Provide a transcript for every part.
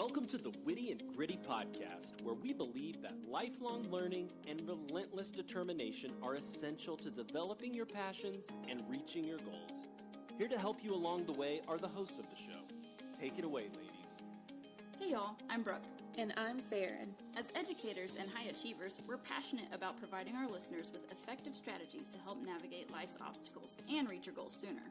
Welcome to the Witty and Gritty podcast, where we believe that lifelong learning and relentless determination are essential to developing your passions and reaching your goals. Here to help you along the way are the hosts of the show. Take it away, ladies. Hey y'all, I'm Brooke. And I'm Farron. As educators and high achievers, we're passionate about providing our listeners with effective strategies to help navigate life's obstacles and reach your goals sooner.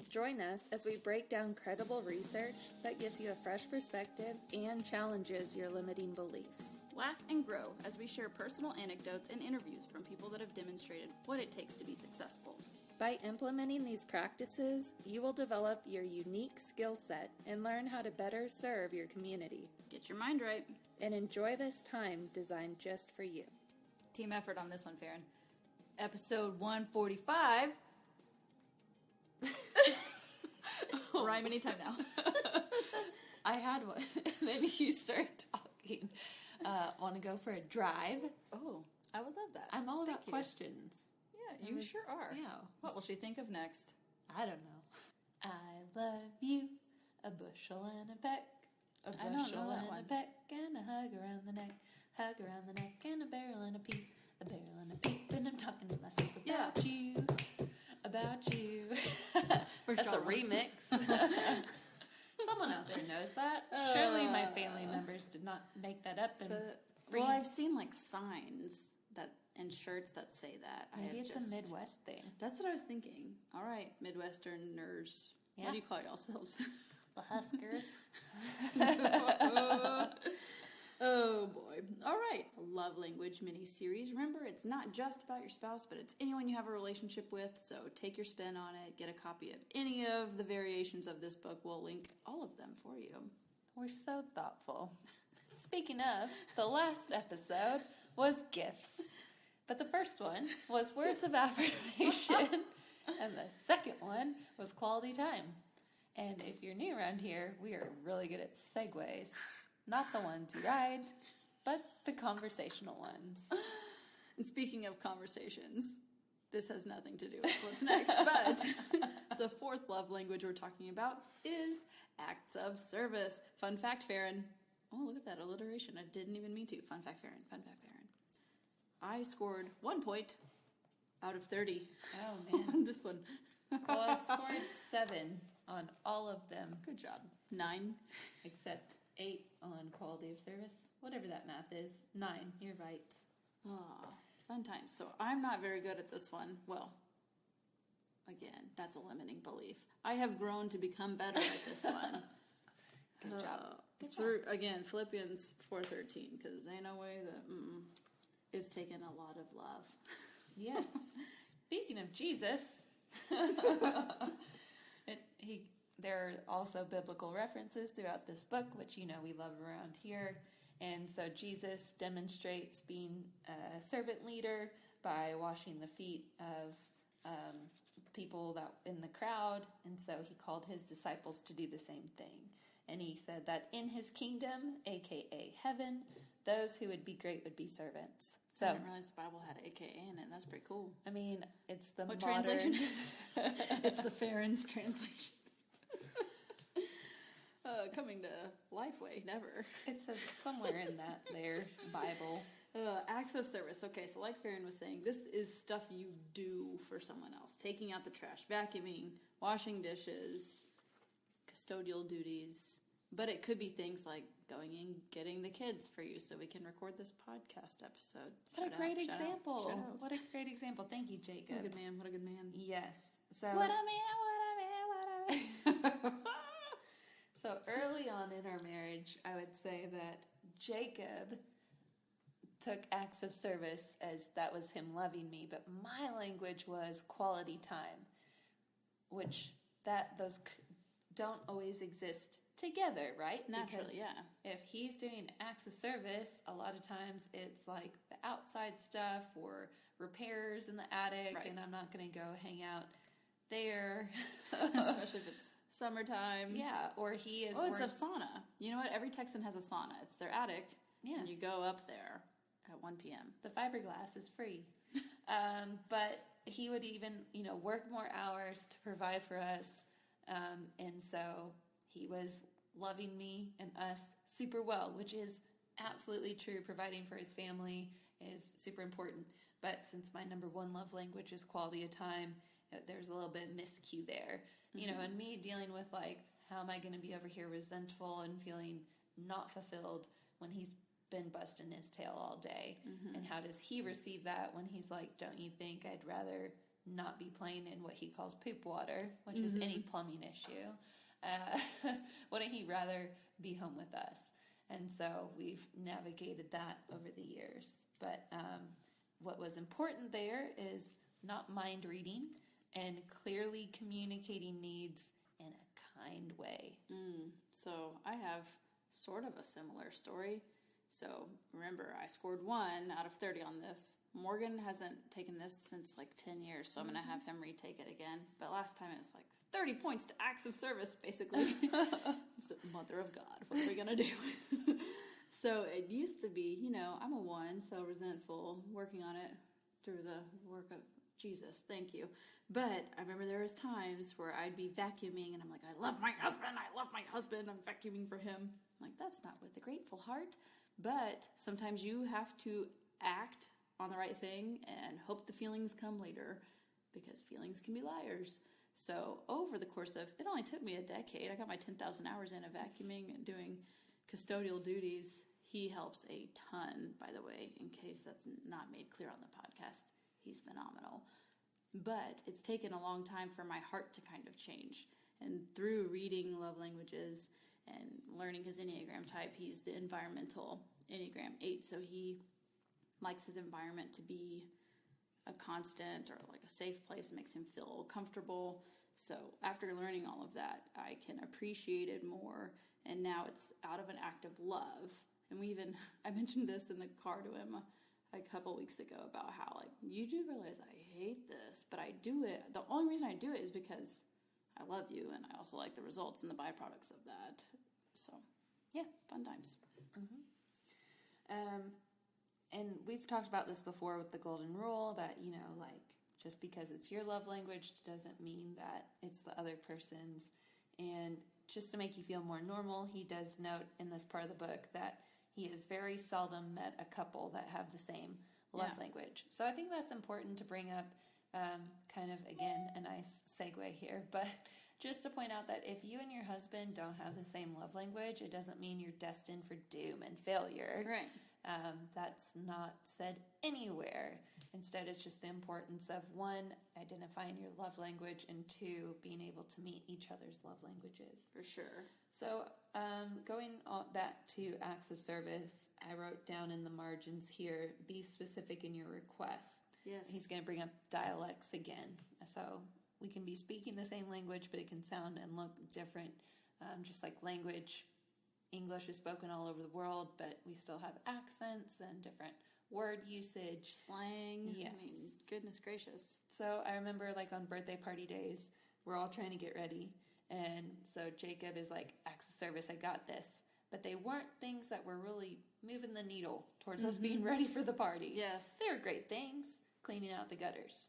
Join us as we break down credible research that gives you a fresh perspective and challenges your limiting beliefs. Laugh and grow as we share personal anecdotes and interviews from people that have demonstrated what it takes to be successful. By implementing these practices, you will develop your unique skill set and learn how to better serve your community. Get your mind right. And enjoy this time designed just for you. Team effort on this one, Farron. Episode 145. Rhyme anytime now. I had one, and then you start talking. Want to go for a drive? Oh, I would love that. I'm all about questions. Yeah, you sure are. Yeah. What will she think of next? I don't know. I love you, a bushel and a peck. A bushel and a peck and a hug around the neck. Hug around the neck and a barrel and a peep. A barrel and a peep, and I'm talking to myself about you. About you. That's a remix. Someone out there knows that. Surely my family members did not make that up. Well, I've seen like signs that and shirts that say that. Maybe it's a Midwest thing. That's what I was thinking. All right, Midwesterners. Yeah. What do you call yourselves? The Huskers. Oh boy. All right. A love language mini-series. Remember, it's not just about your spouse, but it's anyone you have a relationship with. So take your spin on it. Get a copy of any of the variations of this book. We'll link all of them for you. We're so thoughtful. Speaking of, the last episode was gifts. But the first one was words of affirmation. And the second one was quality time. And if you're new around here, we are really good at segues. Not the ones you ride, but the conversational ones. And speaking of conversations, this has nothing to do with what's next, but the fourth love language we're talking about is acts of service. Fun fact, Farron. Oh, look at that alliteration. I didn't even mean to. Fun fact, Farron. Fun fact, Farron. I scored 1 point out of 30. Oh, man. On this one. Well, I scored 7 on all of them. Good job. 9. Except 8 on quality of service. Whatever that math is. 9. You're right. Oh, fun times. So I'm not very good at this one. Well, again, that's a limiting belief. I have grown to become better at this one. Good job. Good job. Again, Philippians 4:13, because ain't no way that is taking a lot of love. Yes. Speaking of Jesus, there are also biblical references throughout this book, which you know we love around here. And so Jesus demonstrates being a servant leader by washing the feet of people that in the crowd. And so he called his disciples to do the same thing. And he said that in his kingdom, a.k.a. heaven, those who would be great would be servants. So, I didn't realize the Bible had AKA in it. That's pretty cool. I mean, it's the what modern... translation? It's the Farron's translation. Coming to Lifeway, never. It says somewhere in that there Bible. Acts of service. Okay, so like Farron was saying, this is stuff you do for someone else. Taking out the trash, vacuuming, washing dishes, custodial duties. But it could be things like going and getting the kids for you so we can record this podcast episode. What a great example. What a great example. Thank you, Jacob. What a good man. What a good man. Yes. So What a man. What a man. What a man. So early on in our marriage, I would say that Jacob took acts of service as that was him loving me, but my language was quality time, which those don't always exist together, right? Naturally, because yeah. If he's doing acts of service, a lot of times it's like the outside stuff or repairs in the attic, right. And I'm not going to go hang out there. Especially if it's summertime. Yeah, or he is... Oh, it's a sauna. You know what? Every Texan has a sauna. It's their attic, and you go up there at 1 p.m. The fiberglass is free. But he would even, work more hours to provide for us. And so he was loving me and us super well, which is absolutely true. Providing for his family is super important. But since my number one love language is quality of time, there's a little bit of miscue there. You know, and me dealing with, like, how am I going to be over here resentful and feeling not fulfilled when he's been busting his tail all day? And how does he receive that when he's like, don't you think I'd rather not be playing in what he calls poop water, which is any plumbing issue? Wouldn't he rather be home with us? And so we've navigated that over the years. But what was important there is not mind reading and clearly communicating needs in a kind way. So I have sort of a similar story. So remember, I scored 1 out of 30 on this. Morgan hasn't taken this since like 10 years, so I'm going to have him retake it again. But last time it was like 30 points to acts of service, basically. So, Mother of God, what are we going to do? So it used to be, you know, I'm a 1, so resentful, working on it through the work of Jesus, thank you. But I remember there was times where I'd be vacuuming, and I'm like, I love my husband, I'm vacuuming for him. I'm like, that's not with a grateful heart. But sometimes you have to act on the right thing and hope the feelings come later, because feelings can be liars. So over the course of, it only took me a decade. I got my 10,000 hours in of vacuuming and doing custodial duties. He helps a ton, by the way, in case that's not made clear on the podcast. He's phenomenal. But it's taken a long time for my heart to kind of change. And through reading love languages and learning his Enneagram type, he's the environmental Enneagram 8, so he likes his environment to be a constant or like a safe place, makes him feel comfortable. So after learning all of that, I can appreciate it more, and now it's out of an act of love. And I mentioned this in the car to him a couple weeks ago about how, like, you do realize I hate this, but I do it. The only reason I do it is because I love you, and I also like the results and the byproducts of that. So, yeah, fun times. And we've talked about this before with the golden rule that, you know, like, just because it's your love language doesn't mean that it's the other person's. And just to make you feel more normal, he does note in this part of the book that he has very seldom met a couple that have the same love language. So I think that's important to bring up, kind of, again, a nice segue here. But just to point out that if you and your husband don't have the same love language, it doesn't mean you're destined for doom and failure. Right. That's not said anywhere. Instead, it's just the importance of, 1, identifying your love language, and 2, being able to meet each other's love languages. For sure. So, going back to acts of service, I wrote down in the margins here, be specific in your request. Yes. He's going to bring up dialects again. So, we can be speaking the same language, but it can sound and look different. Just like language, English is spoken all over the world, but we still have accents and different word usage. Slang. Yes. I mean, goodness gracious. So I remember, like, on birthday party days, we're all trying to get ready. And so Jacob is like, acts of service, I got this. But they weren't things that were really moving the needle towards us being ready for the party. Yes. They were great things. Cleaning out the gutters.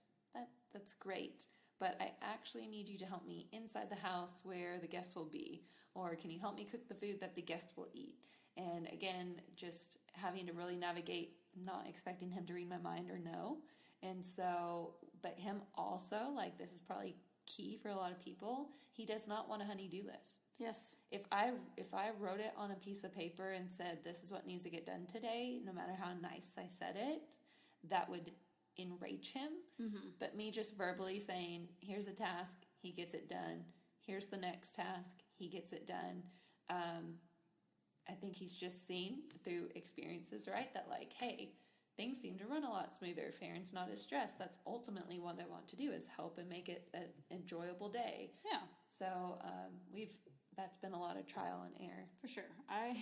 That's great. But I actually need you to help me inside the house where the guests will be. Or can you help me cook the food that the guests will eat? And again, just having to really navigate, not expecting him to read my mind or know. And so, but him also, like, this is probably key for a lot of people, he does not want a honey-do list. Yes. If I wrote it on a piece of paper and said, this is what needs to get done today, no matter how nice I said it, that would enrage him. But me just verbally saying, here's a task, he gets it done. Here's the next task, he gets it done. I think he's just seen through experiences, right, that, like, hey, things seem to run a lot smoother. Farron's not as stressed. That's ultimately what I want to do, is help and make it an enjoyable day. Yeah. So that's been a lot of trial and error. For sure. I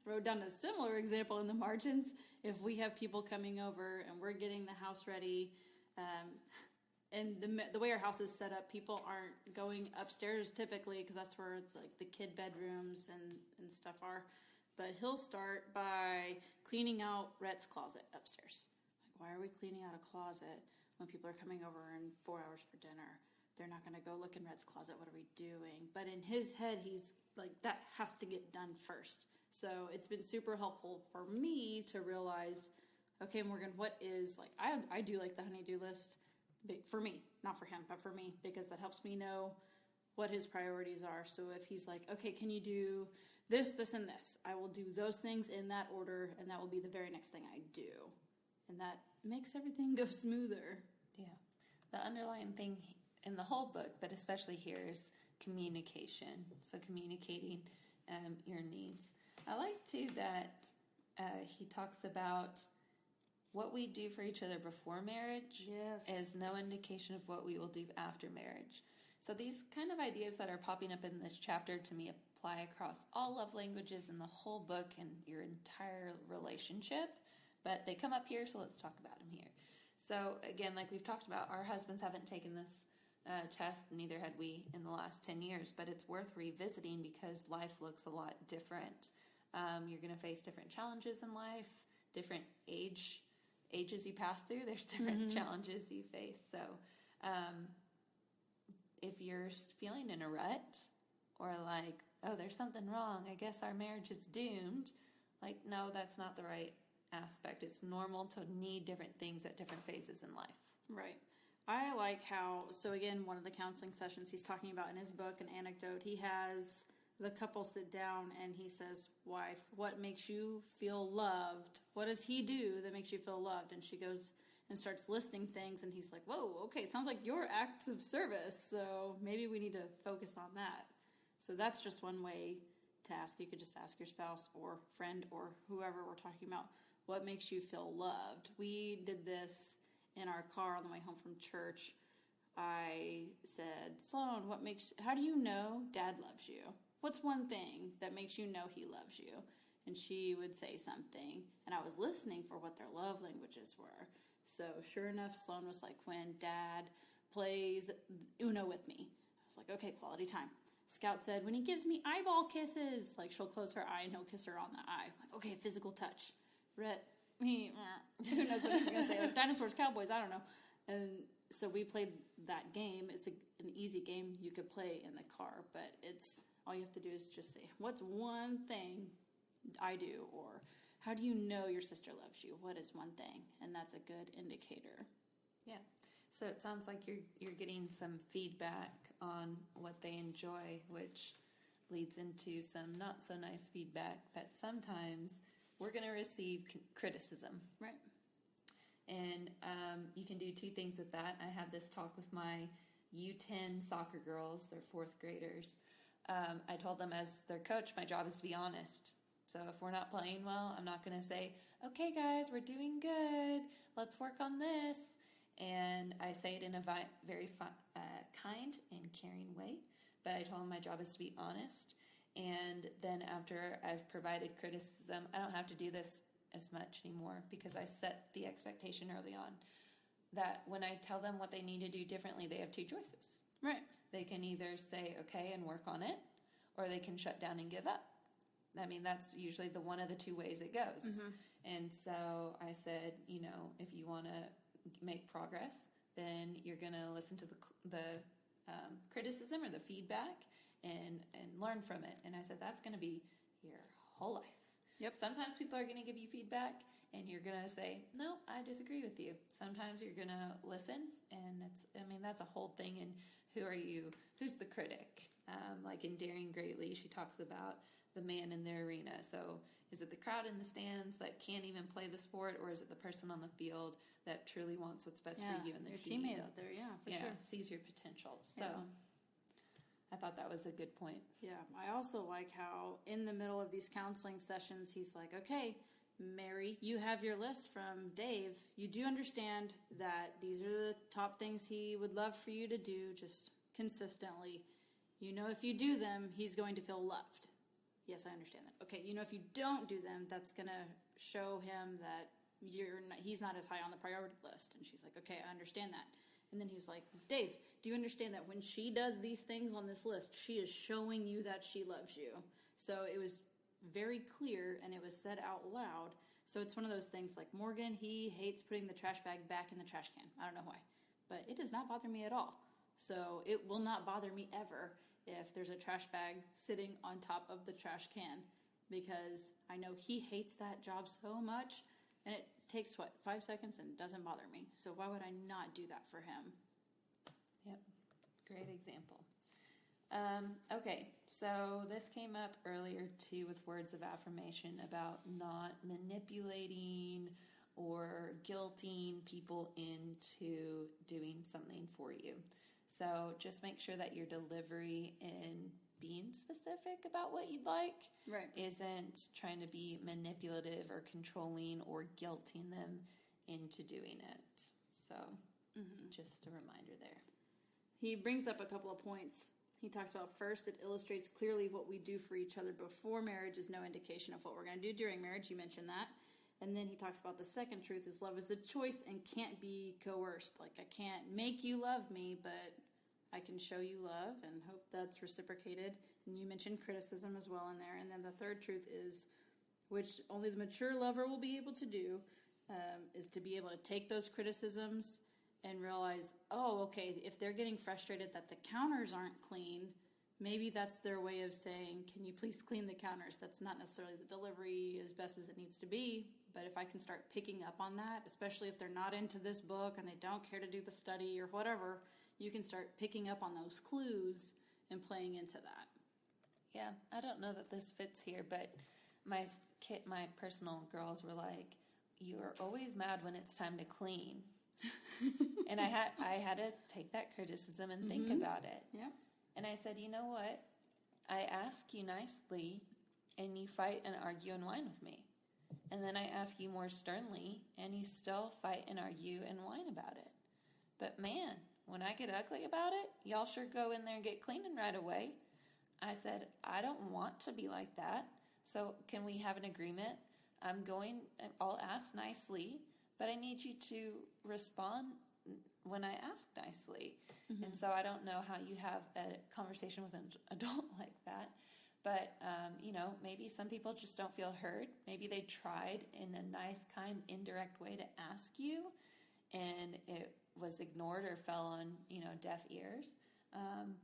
wrote down a similar example in the margins. If we have people coming over and we're getting the house ready, and the way our house is set up, people aren't going upstairs typically, because that's where, like, the kid bedrooms and stuff are. But he'll start by cleaning out Rhett's closet upstairs. Like, why are we cleaning out a closet when people are coming over in 4 hours for dinner? They're not going to go look in Rhett's closet. What are we doing? But in his head, he's like, that has to get done first. So it's been super helpful for me to realize, okay, Morgan, what is, like, I do like the honey-do list for me, not for him, but for me, because that helps me know what his priorities are. So if he's like, okay, can you do this, this, and this? I will do those things in that order, and that will be the very next thing I do. And that makes everything go smoother. Yeah. The underlying thing in the whole book, but especially here, is communication. So communicating your needs. I like, too, that he talks about what we do for each other before marriage is no indication of what we will do after marriage. So these kind of ideas that are popping up in this chapter, to me, apply across all love languages in the whole book and your entire relationship. But they come up here, so let's talk about them here. So again, like we've talked about, our husbands haven't taken this test, neither had we in the last 10 years, but it's worth revisiting because life looks a lot different. You're going to face different challenges in life, different ages you pass through, there's different challenges you face. So if you're feeling in a rut or like, oh, there's something wrong, I guess our marriage is doomed, like, no, that's not the right aspect. It's normal to need different things at different phases in life. Right. I like how, so again, one of the counseling sessions he's talking about in his book, an anecdote, he has the couple sit down and he says, wife, what makes you feel loved? What does he do that makes you feel loved? And she goes and starts listing things, and he's like, whoa, okay, sounds like your acts of service, so maybe we need to focus on that. So that's just one way to ask. You could just ask your spouse or friend or whoever we're talking about, what makes you feel loved? We did this in our car on the way home from church. I said, Sloan, how do you know Dad loves you? What's one thing that makes you know he loves you? And she would say something, and I was listening for what their love languages were. So sure enough, Sloan was like, when Dad plays Uno with me. I was like, okay, quality time. Scout said, when he gives me eyeball kisses, like she'll close her eye and he'll kiss her on the eye. I'm like, okay, physical touch. Rhett, who knows what he's going to say? Like dinosaurs, cowboys, I don't know. And so we played that game. It's an easy game you could play in the car, but it's all you have to do is just say, what's one thing I do? Or how do you know your sister loves you? What is one thing? And that's a good indicator. Yeah. So it sounds like you're getting some feedback on what they enjoy, which leads into some not so nice feedback that sometimes we're going to receive criticism. Right. And you can do two things with that. I had this talk with my U10 soccer girls. They're fourth graders. I told them as their coach, my job is to be honest. So if we're not playing well, I'm not going to say, okay, guys, we're doing good. Let's work on this. And I say it in a very kind and caring way. But I told them my job is to be honest. And then after I've provided criticism, I don't have to do this as much anymore because I set the expectation early on that when I tell them what they need to do differently, they have two choices. Right. They can either say, okay, and work on it, or they can shut down and give up. I mean, that's usually the one of the two ways it goes. Mm-hmm. And so I said, if you want to make progress, then you're going to listen to the criticism or the feedback and learn from it. And I said, that's going to be your whole life. Yep. Sometimes people are going to give you feedback, and you're going to say, no, I disagree with you. Sometimes you're going to listen, and that's a whole thing. And who are you? Who's the critic? Like in Daring Greatly, she talks about the man in the arena. So is it the crowd in the stands that can't even play the sport, or is it the person on the field that truly wants what's best for you and their team? Teammate out there, for sure. Sees your potential. So I thought that was a good point. Yeah, I also like how in the middle of these counseling sessions, he's like, okay, Mary, you have your list from Dave. You do understand that these are the top things he would love for you to do just consistently. If you do them, he's going to feel loved. Yes, I understand that. Okay, if you don't do them, that's going to show him that he's not as high on the priority list. And she's like, okay, I understand that. And then he was like, Dave, do you understand that when she does these things on this list, she is showing you that she loves you? So it was very clear, and it was said out loud. So it's one of those things like Morgan, he hates putting the trash bag back in the trash can. I don't know why. But it does not bother me at all. So it will not bother me ever if there's a trash bag sitting on top of the trash can, because I know he hates that job so much, and it takes, 5 seconds and doesn't bother me. So why would I not do that for him? Yep, great example. Okay, so this came up earlier too with words of affirmation about not manipulating or guilting people into doing something for you. So just make sure that your delivery in being specific about what you'd like isn't trying to be manipulative or controlling or guilting them into doing it. So just a reminder there. He brings up a couple of points. He talks about, first, it illustrates clearly what we do for each other before marriage is no indication of what we're going to do during marriage. You mentioned that. And then he talks about the second truth is love is a choice and can't be coerced. Like, I can't make you love me, but I can show you love and hope that's reciprocated. And you mentioned criticism as well in there. And then the third truth is, which only the mature lover will be able to do, is to be able to take those criticisms and realize, oh, okay, if they're getting frustrated that the counters aren't clean, maybe that's their way of saying, can you please clean the counters? That's not necessarily the delivery as best as it needs to be, but if I can start picking up on that, especially if they're not into this book and they don't care to do the study or whatever, you can start picking up on those clues and playing into that. Yeah, I don't know that this fits here, but my personal girls were like, you are always mad when it's time to clean. And I had to take that criticism and think about it. Yeah. And I said, you know what? I ask you nicely, and you fight and argue and whine with me. And then I ask you more sternly, and you still fight and argue and whine about it. But man, when I get ugly about it, y'all sure go in there and get cleaning right away. I said, I don't want to be like that. So can we have an agreement? I'll ask nicely, but I need you to respond when I ask nicely. And so I don't know how you have a conversation with an adult like that. But, maybe some people just don't feel heard. Maybe they tried in a nice, kind, indirect way to ask you, and it was ignored or fell on, deaf ears.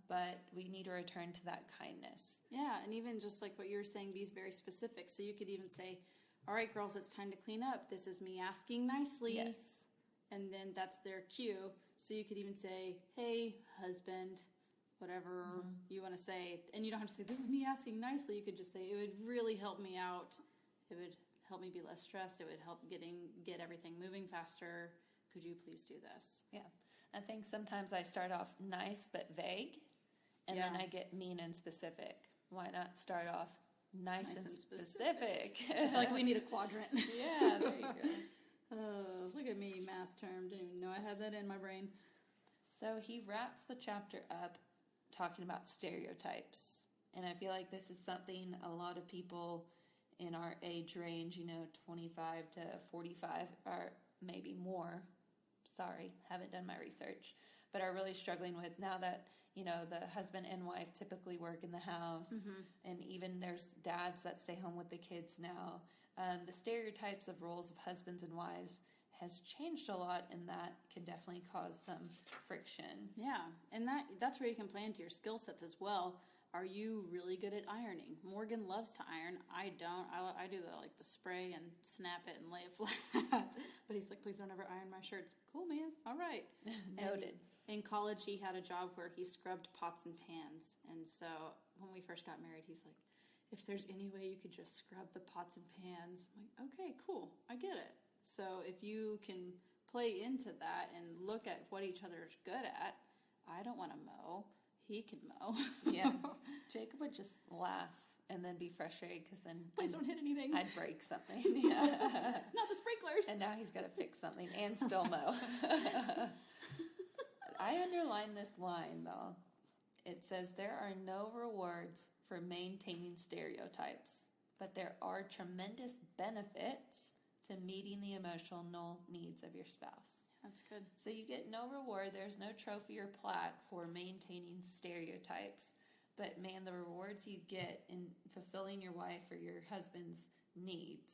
But we need to return to that kindness. Yeah, and even just like what you were saying, be very specific. So you could even say, all right, girls, it's time to clean up. This is me asking nicely. Yes. And then that's their cue. So you could even say, hey, husband, whatever you want to say. And you don't have to say, this is me asking nicely. You could just say, it would really help me out. It would help me be less stressed. It would help get everything moving faster. Could you please do this? Yeah. I think sometimes I start off nice but vague, and then I get mean and specific. Why not start off nice and specific? I feel like we need a quadrant. Yeah, there you go. Oh, look at me, math term. Didn't even know I had that in my brain. So he wraps the chapter up talking about stereotypes. And I feel like this is something a lot of people in our age range, 25 to 45, or maybe more, sorry, haven't done my research, but are really struggling with now that, the husband and wife typically work in the house, and even there's dads that stay home with the kids now. The stereotypes of roles of husbands and wives has changed a lot, and that can definitely cause some friction. Yeah, and that's where you can play into your skill sets as well. Are you really good at ironing? Morgan loves to iron. I don't. I do the spray and snap it and lay it flat. But he's like, please don't ever iron my shirts. Cool, man. All right. Noted. In college, he had a job where he scrubbed pots and pans. And so when we first got married, he's like, if there's any way you could just scrub the pots and pans. I'm like, okay, cool. I get it. So if you can play into that and look at what each other is good at, I don't want to mow. He can mow. Yeah. Jacob would just laugh and then be frustrated because then... Please don't hit anything. I'd break something. Yeah. Not the sprinklers. And now he's got to fix something and still mow. I underline this line, though. It says, there are no rewards for maintaining stereotypes, but there are tremendous benefits to meeting the emotional needs of your spouse. That's good. So you get no reward. There's no trophy or plaque for maintaining stereotypes. But, man, the rewards you get in fulfilling your wife or your husband's needs,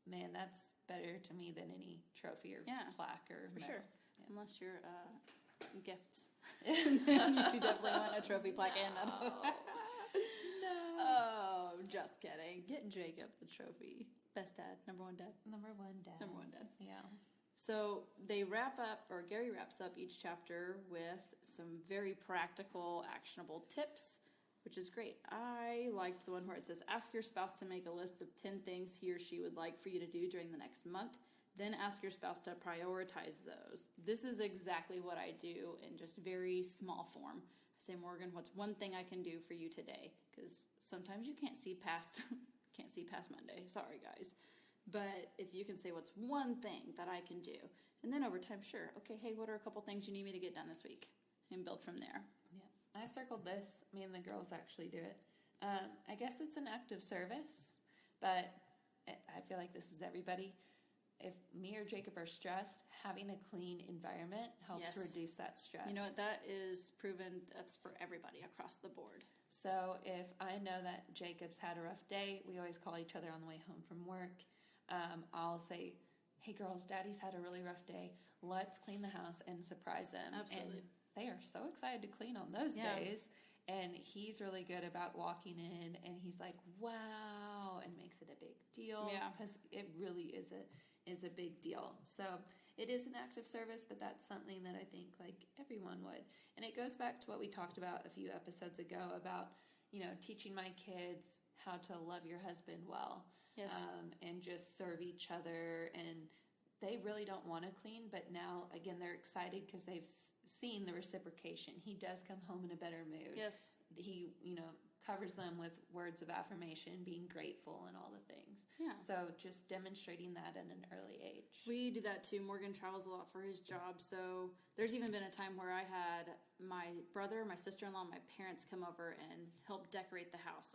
man, that's better to me than any trophy or plaque or for medal. sure. Yeah. Unless you're gifts. You definitely want a trophy plaque and that. No. Oh, just kidding. Get Jacob the trophy. Best dad. Number one dad. Number one dad. Number one dad. Yeah. So they wrap up, or Gary wraps up each chapter with some very practical, actionable tips, which is great. I liked the one where it says, ask your spouse to make a list of 10 things he or she would like for you to do during the next month. Then ask your spouse to prioritize those. This is exactly what I do in just very small form. I say, Morgan, what's one thing I can do for you today? Because sometimes you can't see past Monday. Sorry, guys. But if you can say what's one thing that I can do, and then over time, sure, okay, hey, what are a couple things you need me to get done this week? And build from there. Yeah, I circled this. Me and the girls actually do it. I guess it's an act of service, but I feel like this is everybody. If me or Jacob are stressed, having a clean environment helps reduce that stress. You know what, that is proven, that's for everybody across the board. So if I know that Jacob's had a rough day, we always call each other on the way home from work. I'll say, hey girls, daddy's had a really rough day. Let's clean the house and surprise them. Absolutely. And they are so excited to clean on those days. And he's really good about walking in and he's like, wow, and makes it a big deal. Yeah. Because it really is a big deal. So it is an act of service, but that's something that I think like everyone would. And it goes back to what we talked about a few episodes ago about, teaching my kids how to love your husband well. Yes. And just serve each other. And they really don't want to clean, but now, again, they're excited because they've seen the reciprocation. He does come home in a better mood. Yes. He, covers them with words of affirmation, being grateful and all the things. Yeah. So just demonstrating that at an early age. We do that too. Morgan travels a lot for his job. So there's even been a time where I had my brother, my sister-in-law, my parents come over and help decorate the house.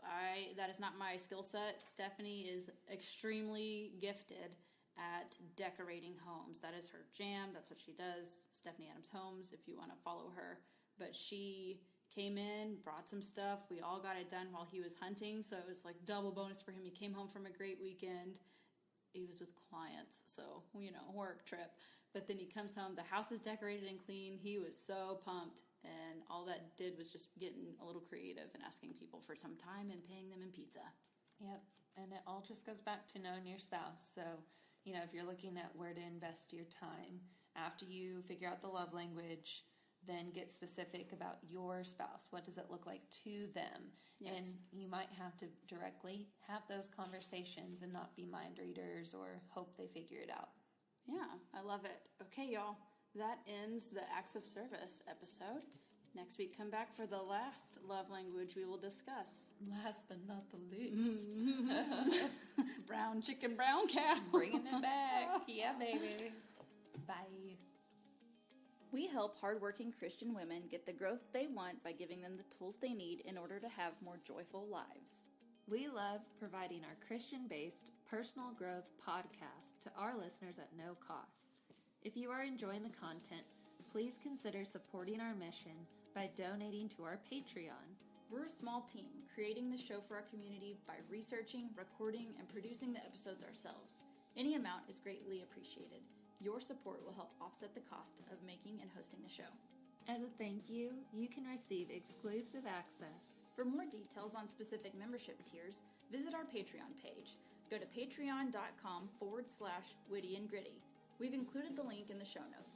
That is not my skill set. Stephanie is extremely gifted at decorating homes. That is her jam. That's what she does. Stephanie Adams Homes, if you want to follow her. But she came in, brought some stuff. We all got it done while he was hunting, so it was like double bonus for him. He came home from a great weekend. He was with clients, so, work trip. But then he comes home, the house is decorated and clean. He was so pumped, and all that did was just getting a little creative and asking people for some time and paying them in pizza. Yep, and it all just goes back to knowing your spouse. So, if you're looking at where to invest your time, after you figure out the love language, then get specific about your spouse. What does it look like to them? Yes. And you might have to directly have those conversations and not be mind readers or hope they figure it out. Yeah, I love it. Okay, y'all, that ends the Acts of Service episode. Next week, come back for the last love language we will discuss. Last but not the least. Brown chicken, brown cow. Bringing it back. Yeah, baby. Bye. We help hardworking Christian women get the growth they want by giving them the tools they need in order to have more joyful lives. We love providing our Christian-based personal growth podcast to our listeners at no cost. If you are enjoying the content, please consider supporting our mission by donating to our Patreon. We're a small team creating the show for our community by researching, recording, and producing the episodes ourselves. Any amount is greatly appreciated. Your support will help offset the cost of making and hosting the show. As a thank you, you can receive exclusive access. For more details on specific membership tiers, visit our Patreon page. Go to patreon.com/witty and gritty. We've included the link in the show notes.